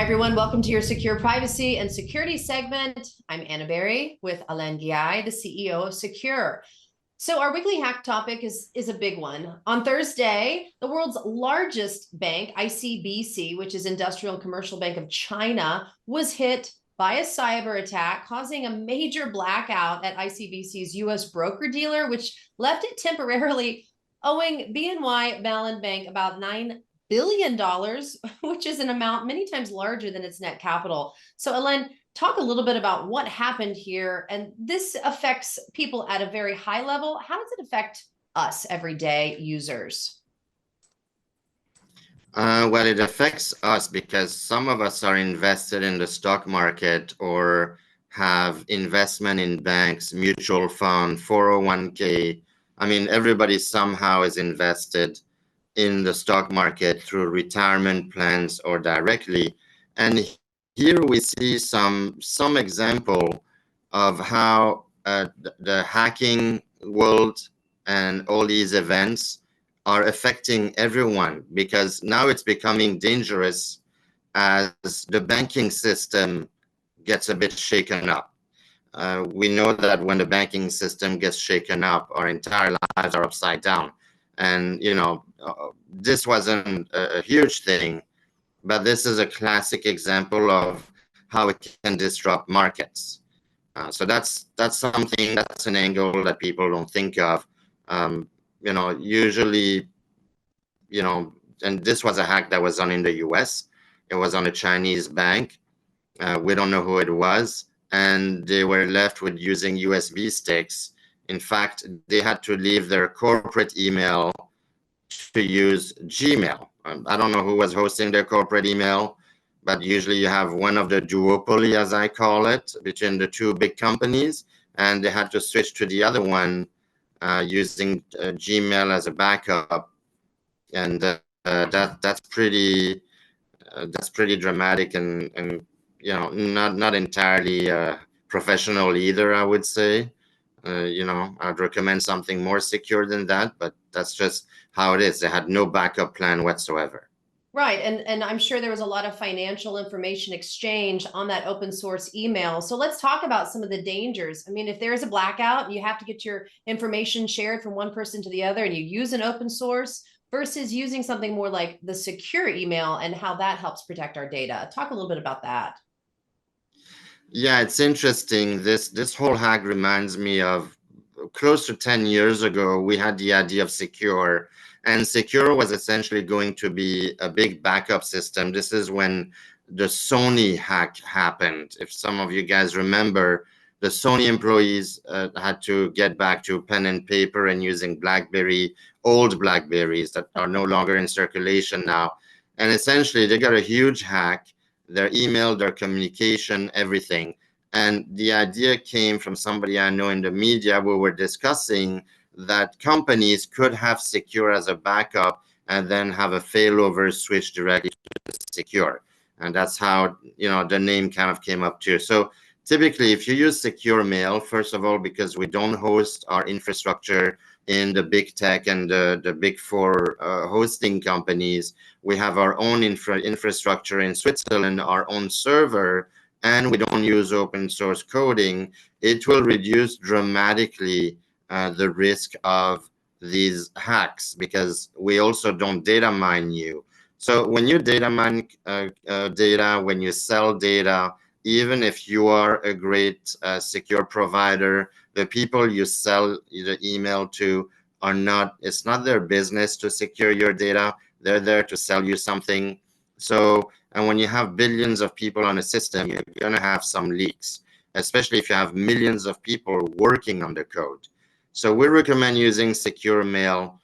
Hi, everyone. Welcome to your Secure Privacy and Security segment. I'm Anna Berry with Alain Ghiai, the CEO of Sekur. So our weekly hack topic is a big one. On Thursday, the world's largest bank, ICBC, which is Industrial and Commercial Bank of China, was hit by a cyber attack, causing a major blackout at ICBC's US broker-dealer, which left it temporarily owing BNY Mellon Bank about $9 billion, which is an amount many times larger than its net capital. So, Alain, talk a little bit about what happened here. And this affects people at a very high level. How does it affect us everyday users? Well, it affects us because some of us are invested in the stock market or have investment in banks, mutual fund, 401k. I mean, everybody somehow is invested in the stock market through retirement plans or directly. And here we see some example of how the hacking world and all these events are affecting everyone, because now it's becoming dangerous as the banking system gets a bit shaken up. We know that when the banking system gets shaken up, our entire lives are upside down. And, this wasn't a huge thing, but this is a classic example of how it can disrupt markets. So that's something, that's an angle that people don't think of. Usually, and this was a hack that was done in the US. It was on a Chinese bank. We don't know who it was. And they were left with using USB sticks. In fact, they had to leave their corporate email to use Gmail. I don't know who was hosting their corporate email, but usually you have one of the duopoly, as I call it, between the two big companies, and they had to switch to the other one using Gmail as a backup, and that's pretty dramatic and not entirely professional either, I would say. I'd recommend something more secure than that, but that's just how it is. They had no backup plan whatsoever. Right. And I'm sure there was a lot of financial information exchange on that open source email. So let's talk about some of the dangers. I mean, if there is a blackout, you have to get your information shared from one person to the other, and you use an open source versus using something more like the secure email and how that helps protect our data. Talk a little bit about that. Yeah, it's interesting. This whole hack reminds me of close to 10 years ago, we had the idea of Sekur, and Sekur was essentially going to be a big backup system. This is when the Sony hack happened. If some of you guys remember, the Sony employees had to get back to pen and paper and using old Blackberries that are no longer in circulation now. And essentially, they got a huge hack, their email, their communication, everything. And the idea came from somebody I know in the media. We were discussing that companies could have Sekur as a backup and then have a failover switch directly to Sekur. And that's how, the name kind of came up too. So typically, if you use Secure Mail, first of all, because we don't host our infrastructure in the big tech and the big four hosting companies, we have our own infrastructure in Switzerland, our own server, and we don't use open source coding. It will reduce dramatically the risk of these hacks, because we also don't data mine you. So when you data mine data, when you sell data, even if you are a great secure provider, the people you sell the email to it's not their business to secure your data. They're there to sell you something. So, and when you have billions of people on a system, you're going to have some leaks, especially if you have millions of people working on the code. So we recommend using Secure Mail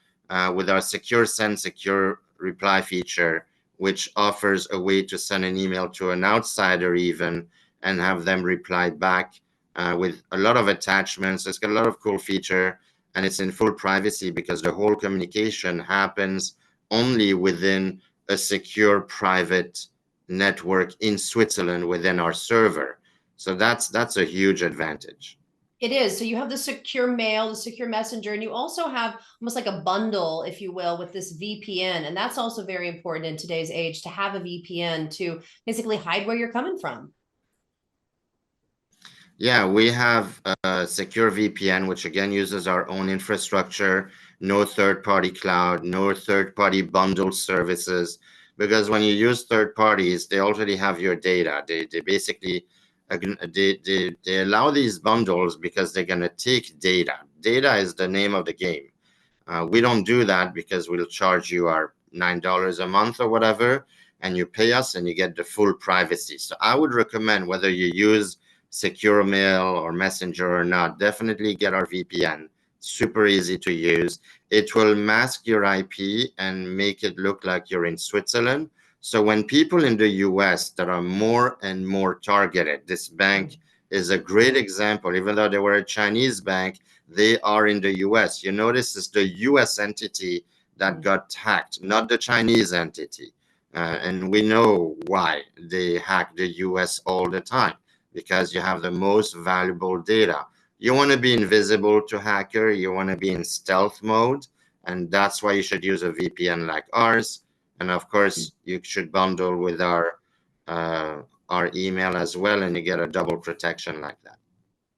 with our Secure Send, Secure Reply feature, which offers a way to send an email to an outsider even and have them reply back with a lot of attachments. It's got a lot of cool feature, and it's in full privacy because the whole communication happens only within a secure private network in Switzerland within our server. So that's a huge advantage. It is. So you have the secure mail, the secure messenger, and you also have almost like a bundle, if you will, with this VPN. And that's also very important in today's age to have a VPN to basically hide where you're coming from. Yeah, we have a secure VPN, which again uses our own infrastructure, no third-party cloud, no third-party bundled services. Because when you use third parties, they already have your data. They basically they allow these bundles because they're going to take data. Data is the name of the game. We don't do that because we'll charge you our $9 a month or whatever, and you pay us and you get the full privacy. So I would recommend, whether you use secure mail or messenger or not, definitely get our VPN. Super easy to use. It will mask your IP and make it look like you're in Switzerland. So when people in the US that are more and more targeted, this bank is a great example. Even though they were a Chinese bank, they are in the US. You notice it's the US entity that got hacked, not the Chinese entity. And we know why they hack the US all the time, because you have the most valuable data. You want to be invisible to hacker. You want to be in stealth mode. And that's why you should use a VPN like ours. And of course, you should bundle with our email as well, and you get a double protection like that.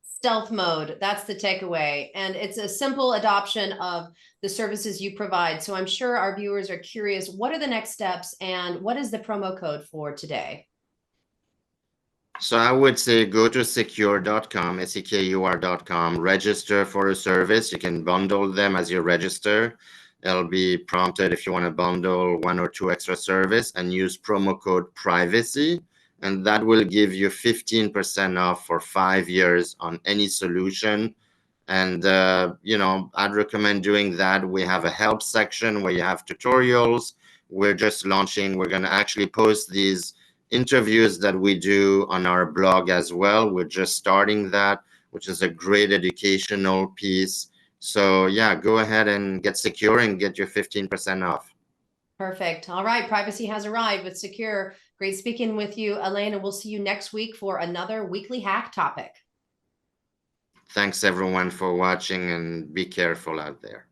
Stealth mode, that's the takeaway. And it's a simple adoption of the services you provide. So I'm sure our viewers are curious, what are the next steps and what is the promo code for today? So I would say go to sekur.com, sekur.com, register for a service. You can bundle them as you register. It'll be prompted if you want to bundle one or two extra service, and use promo code privacy. And that will give you 15% off for 5 years on any solution. And, I'd recommend doing that. We have a help section where you have tutorials. We're just launching. We're going to actually post these interviews that we do on our blog as well. We're just starting that, which is a great educational piece. So yeah, go ahead and get secure and get your 15% off. Perfect. All right. Privacy has arrived with Sekur. Great speaking with you, Alain, and we'll see you next week for another weekly hack topic. Thanks everyone for watching, and be careful out there.